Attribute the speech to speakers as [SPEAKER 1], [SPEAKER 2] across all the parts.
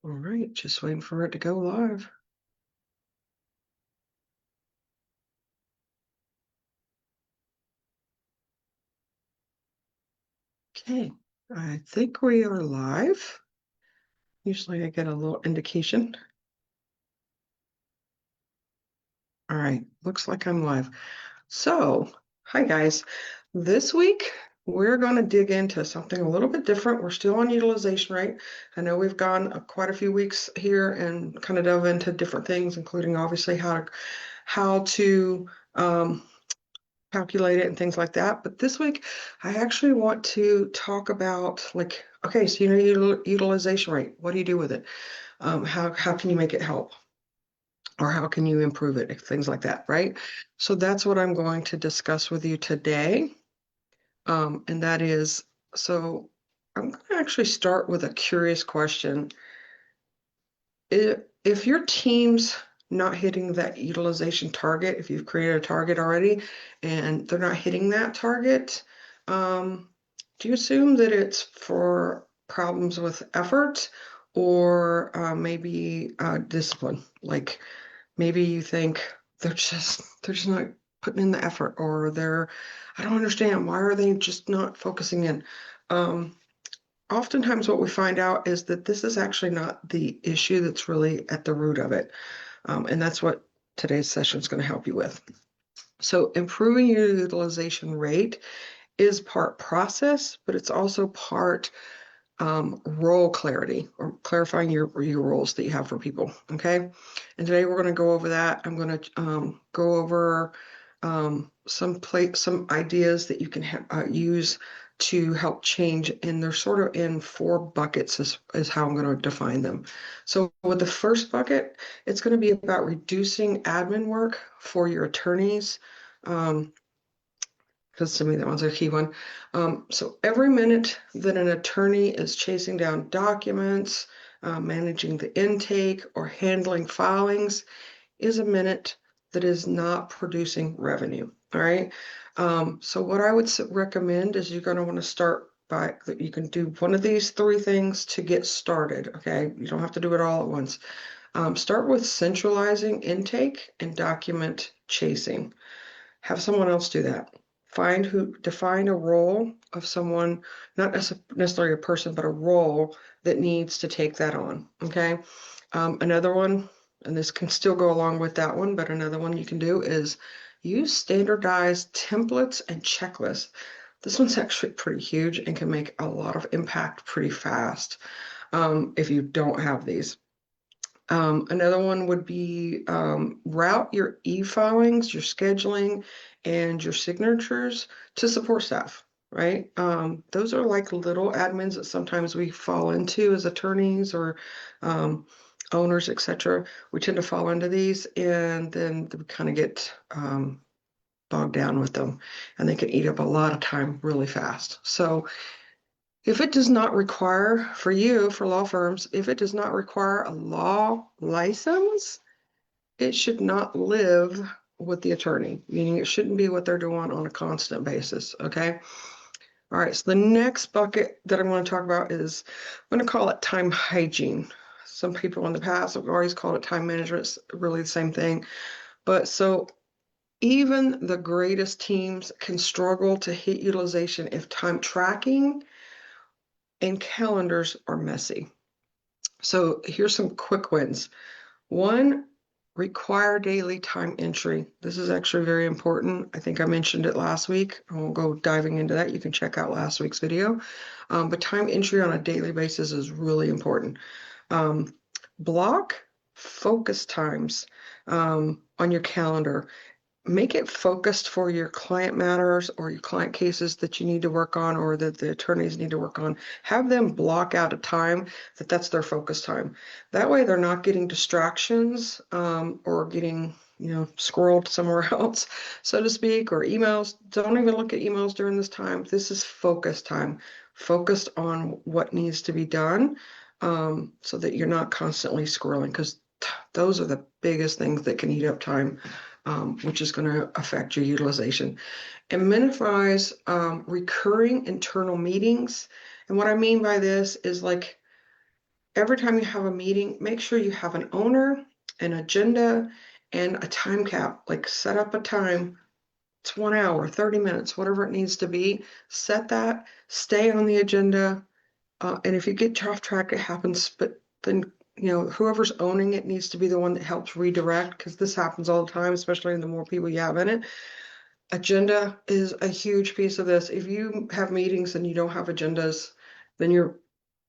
[SPEAKER 1] All right, just waiting for it to go live. Okay, I think we are live. Usually I get a little indication. All right, looks like I'm live. So, hi guys. This week we're going to dig into something a little bit different. We're still on utilization rate. I know we've gone quite a few weeks here and kind of dove into different things, including obviously how to calculate it and things like that. But this week, I actually want to talk about okay, so utilization rate. What do you do with it? How can you make it help? Or how can you improve it? Things like that, right? So that's what I'm going to discuss with you today. And that is, so I'm going to actually start with a curious question. If your team's not hitting that utilization target, if you've created a target already and they're not hitting that target, do you assume that it's for problems with effort or maybe discipline? Like maybe you think they're just not putting in the effort, or I don't understand, why are they just not focusing in? Oftentimes what we find out is that this is actually not the issue that's really at the root of it. And that's what today's session is going to help you with. So improving your utilization rate is part process, but it's also part role clarity, or clarifying your roles that you have for people. Okay. And today we're going to go over that. I'm going to go over some ideas that you can use to help change, and they're sort of in 4 buckets is how I'm going to define them. So with the first bucket, it's going to be about reducing admin work for your attorneys. Because to me that one's a key one. So every minute that an attorney is chasing down documents, managing the intake, or handling filings is a minute that is not producing revenue. All right. So what I would recommend is you're going to want to start by, you can do one of these 3 things to get started. Okay. You don't have to do it all at once. Start with centralizing intake and document chasing. Have someone else do that. Define a role of someone, not necessarily a person, but a role that needs to take that on. Okay. Another one, and this can still go along with that one, but another one you can do is use standardized templates and checklists. This one's actually pretty huge and can make a lot of impact pretty fast if you don't have these. Another one would be route your e-filings, your scheduling, and your signatures to support staff, right? Those are like little admins that sometimes we fall into as attorneys or owners, etc. We tend to fall into these, and then we kind of get bogged down with them, and they can eat up a lot of time really fast. So if it does not require, for you, for law firms, if it does not require a law license, it should not live with the attorney, meaning it shouldn't be what they're doing on a constant basis, okay? All right, so the next bucket that I'm going to talk about is, I'm going to call it time hygiene. Some people in the past have always called it time management. It's really the same thing. But so even the greatest teams can struggle to hit utilization if time tracking and calendars are messy. So here's some quick wins. 1, require daily time entry. This is actually very important. I think I mentioned it last week. I won't go diving into that. You can check out last week's video. But time entry on a daily basis is really important. Block focus times on your calendar. Make it focused for your client matters or your client cases that you need to work on or that the attorneys need to work on. Have them block out a time that's their focus time. That way they're not getting distractions or getting squirreled somewhere else, so to speak, or emails. Don't even look at emails during this time. This is focus time, focused on what needs to be done, so that you're not constantly scrolling, because those are the biggest things that can eat up time. Which is going to affect your utilization. And minimize recurring internal meetings. And what I mean by this is, like, every time you have a meeting, make sure you have an owner, an agenda, and a time cap. Like set up a time. It's 1 hour, 30 minutes, whatever it needs to be. Set that, stay on the agenda. And if you get off track, it happens. But then, whoever's owning it needs to be the one that helps redirect, because this happens all the time, especially the more people you have in it. Agenda is a huge piece of this. If you have meetings and you don't have agendas, then you're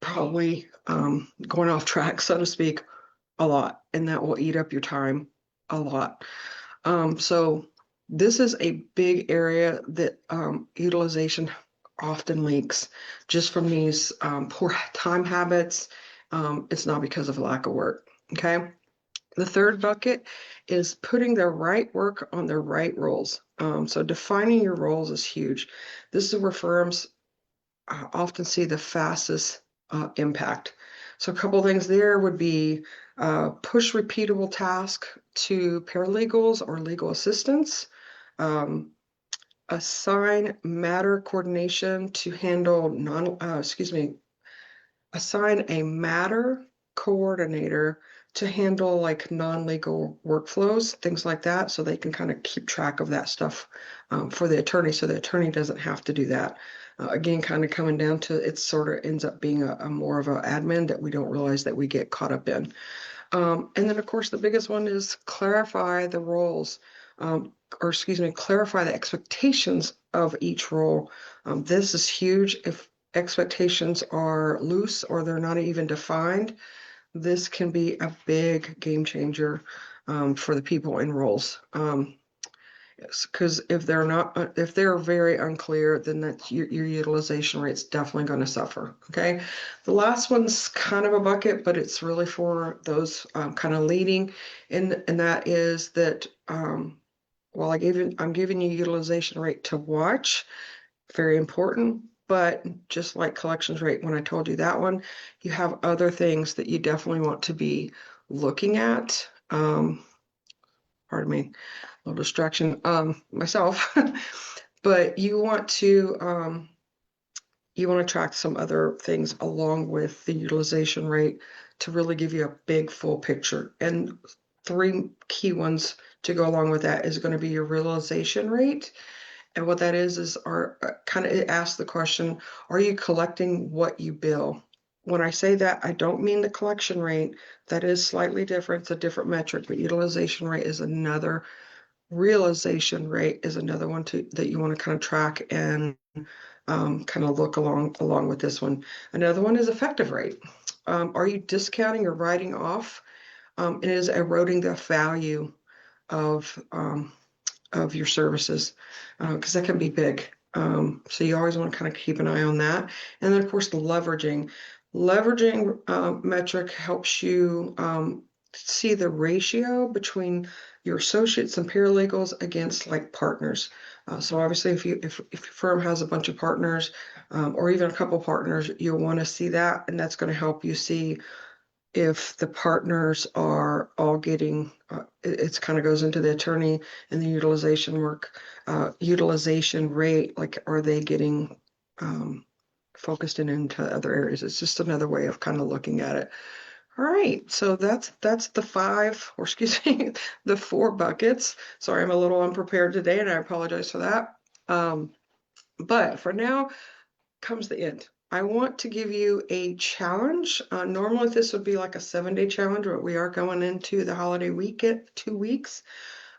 [SPEAKER 1] probably going off track, so to speak, a lot, and that will eat up your time a lot. So this is a big area that utilization often leaks just from these poor time habits. It's not because of lack of work. Okay. The third bucket is putting the right work on the right roles. So defining your roles is huge. This is where firms often see the fastest impact. So a couple of things there would be push repeatable tasks to paralegals or legal assistants, um, assign matter coordination to handle assign a matter coordinator to handle like non-legal workflows, things like that, so they can kind of keep track of that stuff for the attorney, so the attorney doesn't have to do that. Again, kind of coming down to it sort of ends up being a more of an admin that we don't realize that we get caught up in. And then, of course, the biggest one is clarify the roles, clarify the expectations of each role. This is huge. If expectations are loose or they're not even defined, this can be a big game changer for the people in roles. Yes, because if they're not, if they're very unclear, then that your utilization rate's definitely going to suffer. Okay, the last one's kind of a bucket, but it's really for those kind of leading, and that is that while I'm giving you utilization rate to watch, very important. But just like collections rate, when I told you that one, you have other things that you definitely want to be looking at. Pardon me, a little distraction myself. But you want to track some other things along with the utilization rate to really give you a big full picture. And three key ones to go along with that is going to be your realization rate. And what that is our kind of it asks the question, are you collecting what you bill? When I say that, I don't mean the collection rate. That is slightly different. It's a different metric, but utilization rate is another. Realization rate is another one that you want to kind of track and kind of look along with this one. Another one is effective rate. Are you discounting or writing off? It is eroding the value of your services because that can be big. So you always want to kind of keep an eye on that. And then of course the leveraging. Leveraging metric helps you see the ratio between your associates and paralegals against like partners. So obviously if your firm has a bunch of partners or even a couple partners, you'll want to see that, and that's going to help you see if the partners are all getting, it's kind of goes into the attorney and the utilization rate, like are they getting focused into other areas? It's just another way of kind of looking at it. All right, so that's the five, or excuse me, the four buckets. Sorry, I'm a little unprepared today, and I apologize for that. But for now comes the end. I want to give you a challenge. Normally this would be like a 7-day challenge, but we are going into the holiday week at 2 weeks.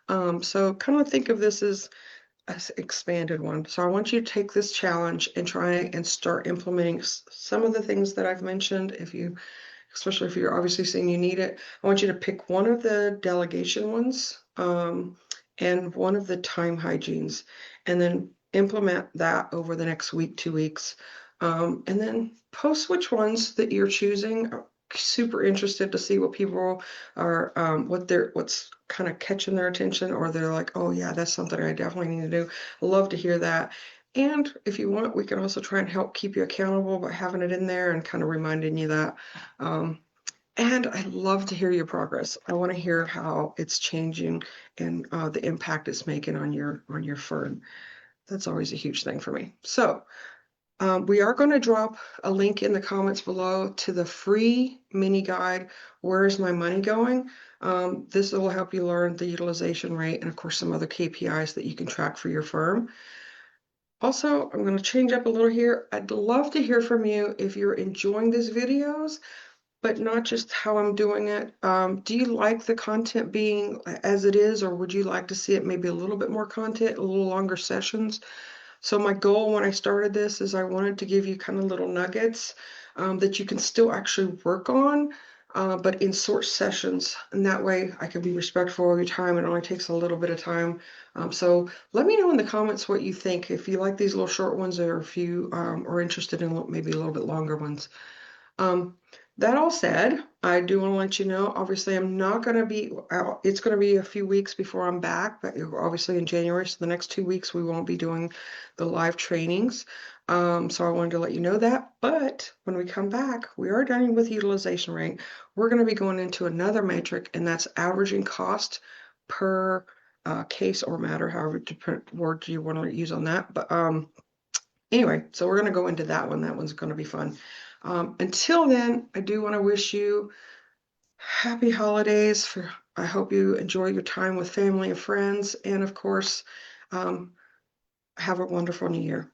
[SPEAKER 1] So kind of think of this as an expanded one. So I want you to take this challenge and try and start implementing some of the things that I've mentioned. Especially if you're obviously saying you need it, I want you to pick one of the delegation ones and one of the time hygienes, and then implement that over the next week, 2 weeks. And then post which ones that you're choosing. Super interested to see what people are, what's kind of catching their attention, or they're like, oh yeah, that's something I definitely need to do. I love to hear that. And if you want, we can also try and help keep you accountable by having it in there and kind of reminding you that. And I'd love to hear your progress. I want to hear how it's changing and the impact it's making on your firm. That's always a huge thing for me. So We are going to drop a link in the comments below to the free mini guide, Where is My Money Going? This will help you learn the utilization rate and, of course, some other KPIs that you can track for your firm. Also, I'm going to change up a little here. I'd love to hear from you if you're enjoying these videos, but not just how I'm doing it. Do you like the content being as it is, or would you like to see it maybe a little bit more content, a little longer sessions? So my goal when I started this is I wanted to give you kind of little nuggets that you can still actually work on, but in short sessions. And that way I can be respectful of your time. It only takes a little bit of time. So let me know in the comments what you think, if you like these little short ones or if you are interested in maybe a little bit longer ones. Um, that all said, I do want to let you know, obviously, I'm not going to be out. It's going to be a few weeks before I'm back, but obviously in January. So the next 2 weeks, we won't be doing the live trainings. So I wanted to let you know that. But when we come back, we are done with utilization rate. We're going to be going into another metric, and that's averaging cost per case or matter, however different words you want to use on that. But anyway, so we're going to go into that one. That one's going to be fun. Until then, I do want to wish you happy holidays. I hope you enjoy your time with family and friends. And of course, have a wonderful new year.